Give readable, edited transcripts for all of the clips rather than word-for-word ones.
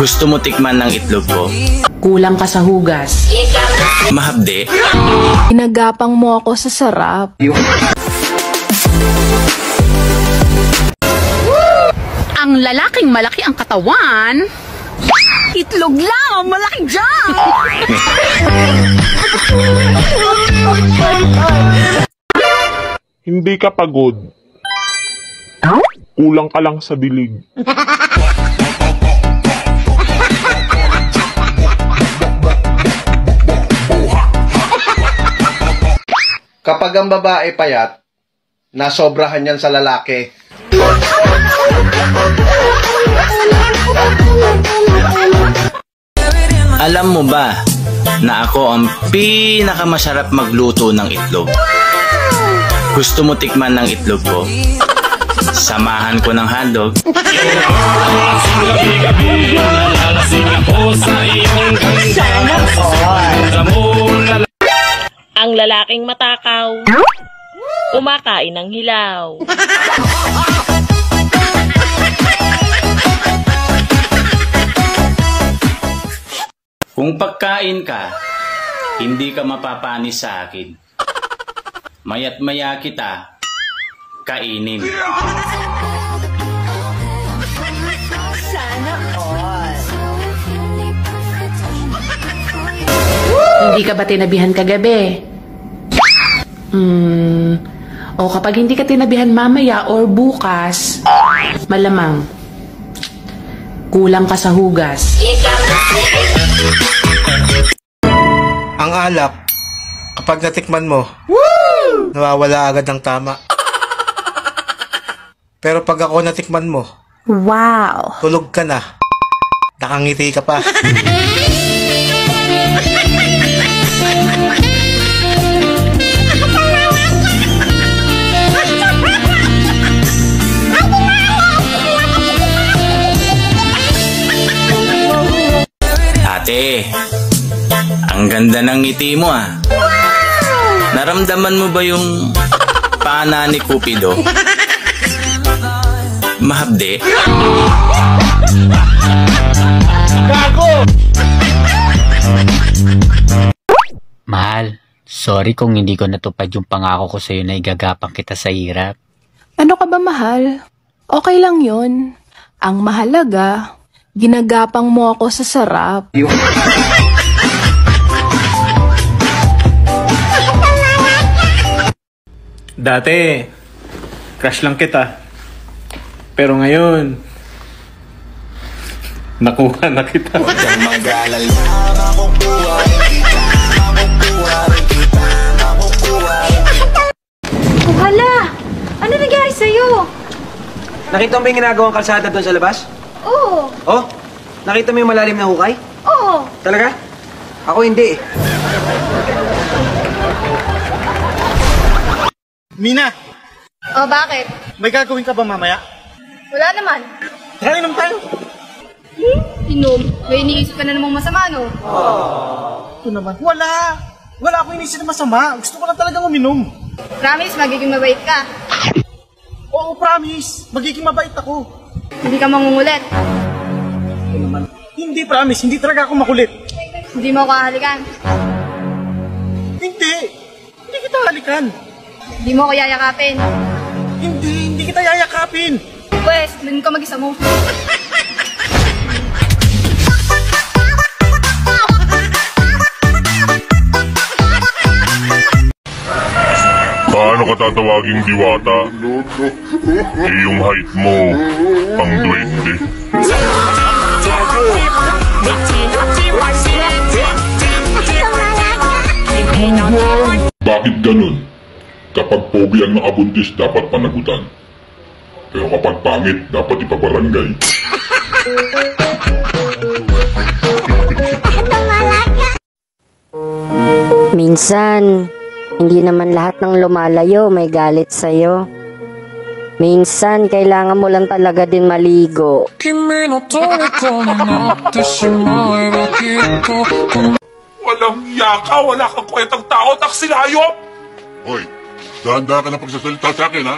Gusto mo tikman ng itlog ko? Kulang ka sa hugas. Mahabde. Ginagapang mo ako sa sarap. Ang lalaking malaki ang katawan, itlog lang ang malaki dyan. Hindi ka pagod. Kulang ka lang sa dilig. Kapag ang babae payat, nasobrahan yan sa lalaki. Alam mo ba na ako ang pinakamasarap magluto ng itlog? Gusto mo tikman ng itlog ko? Samahan ko ng hotdog. Ang lalaking matakaw, kumakain ng hilaw. Kung pagkain ka, hindi ka mapapanis sa akin. Maya't maya kita kainin. Hindi ka ba tinabihan kagabi? O kapag hindi ka tinabihan mamaya or bukas, malamang kulang ka sa hugas. Ang alak, kapag natikman mo, nawawala agad ng tama. Pero pag ako natikman mo, Wow! tulog ka na. Nakangiti ka pa. Ate, ang ganda ng ngiti mo ah. Naramdaman mo ba yung pana ni Cupido? Mahabde. Gago! Mahal, sorry kung hindi ko natupad yung pangako ko sa'yo na igagapang kita sa hirap. Ano ka ba, mahal? Okay lang yon. Ang mahalaga, ginagapang mo ako sa sarap. Dati, crush lang kita. Pero ngayon, nakuha na kita. Hala! Ano nangyari sa'yo? Nakita mo ba yung ginagawang kalsada doon sa labas? Oo. Oh? Nakita mo yung malalim na hukay? Oo. Talaga? Ako hindi eh. Mina, Oh, bakit? may gagawin ka ba mamaya? Wala naman. Tara, inom tayo. Inom. May iniisip ka na namang masama, no? Ito naman. Wala! Wala akong inisip na masama. Gusto ko lang talagang uminom. Promise, magiging mabait ka. Oo, promise. Magiging mabait ako. Hindi ka mangungulit. Hindi, promise. Hindi talaga ako makulit. Hindi mo ako hahalikan. Hindi. Hindi kita halikan. Hindi mo ako yayakapin. Hindi kita yayakapin. Pwes, dun ka mag-isa mo. Paano ka tatawaging diwata? Eh yung height mo, pang duwende. Bakit ganun? Kapag pogi ang nakabuntis, dapat panagutan. Pero kapag pangit, dapat ipabarangay. Minsan, hindi naman lahat ng lumalayo may galit sa'yo. Minsan, kailangan mo lang talaga din maligo. Walang yaka, wala kang kwentang tao, taksilayop! Hoy, dahan-dahan ka na pagsasalita sa akin, ha?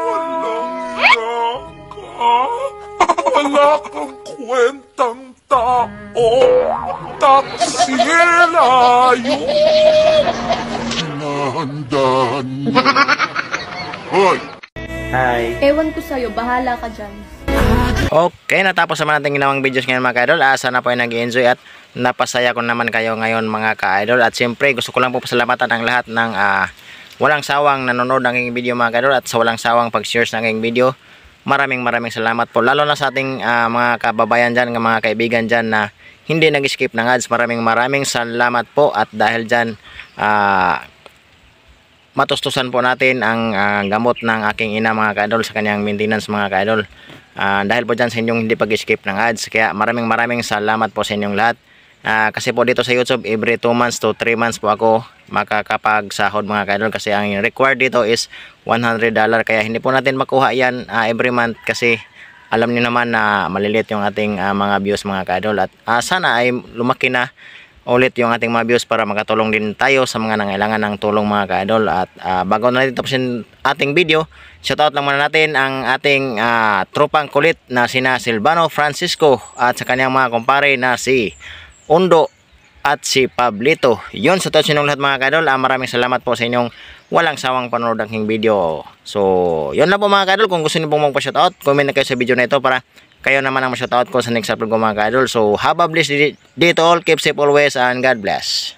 Walang yaka. Wala kang kwentang tao. Taksilayo. Nahandaan mo. Hoy! Hi! Ewan ko sa'yo, bahala ka dyan. Okay, natapos naman natin ginawang videos ngayon mga ka-idol. Sana po ay nag-enjoy at napasaya ko naman kayo ngayon mga ka-idol. At siyempre gusto ko lang po pasalamatan ang lahat ng walang sawang nanonood ng aking video mga ka-idol at sa walang sawang pag-share ng aking video. Maraming salamat po. Lalo na sa ating mga kababayan dyan, mga kaibigan dyan na hindi nag-skip ng ads. Maraming salamat po at dahil dyan matustusan po natin ang gamot ng aking ina mga ka-idol sa kanyang maintenance mga ka-idol. Dahil po dyan sa inyong hindi pag-skip ng ads. Kaya maraming salamat po sa inyong lahat. Kasi po dito sa YouTube every 2 months to 3 months po ako makakapagsahod mga ka-idol. Kasi ang required dito is $100. Kaya hindi po natin makuha yan every month. Kasi alam niyo naman na maliliit yung ating mga views mga ka-idol. At sana ay lumaki na ulit yung ating mga views para makatulong din tayo sa mga nangailangan ng tulong mga ka-idol. At bago natin tapusin ating video, shoutout lang muna natin ang ating tropang kulit na sina Silvano Francisco at sa kanyang mga kumpare na si Undo at si Pablito. Yun, shoutout sa inyong lahat mga ka-idol. Maraming salamat po sa inyong walang sawang panonood ng aking video. So yun lang po mga ka-idol. Kung gusto niyo pong magpa-shoutout, comment na kayo sa video na ito para kayo naman ang ma-shoutout ko sa next upload ko mga ka-idol. So have a blessed day to all, keep safe always, and God bless.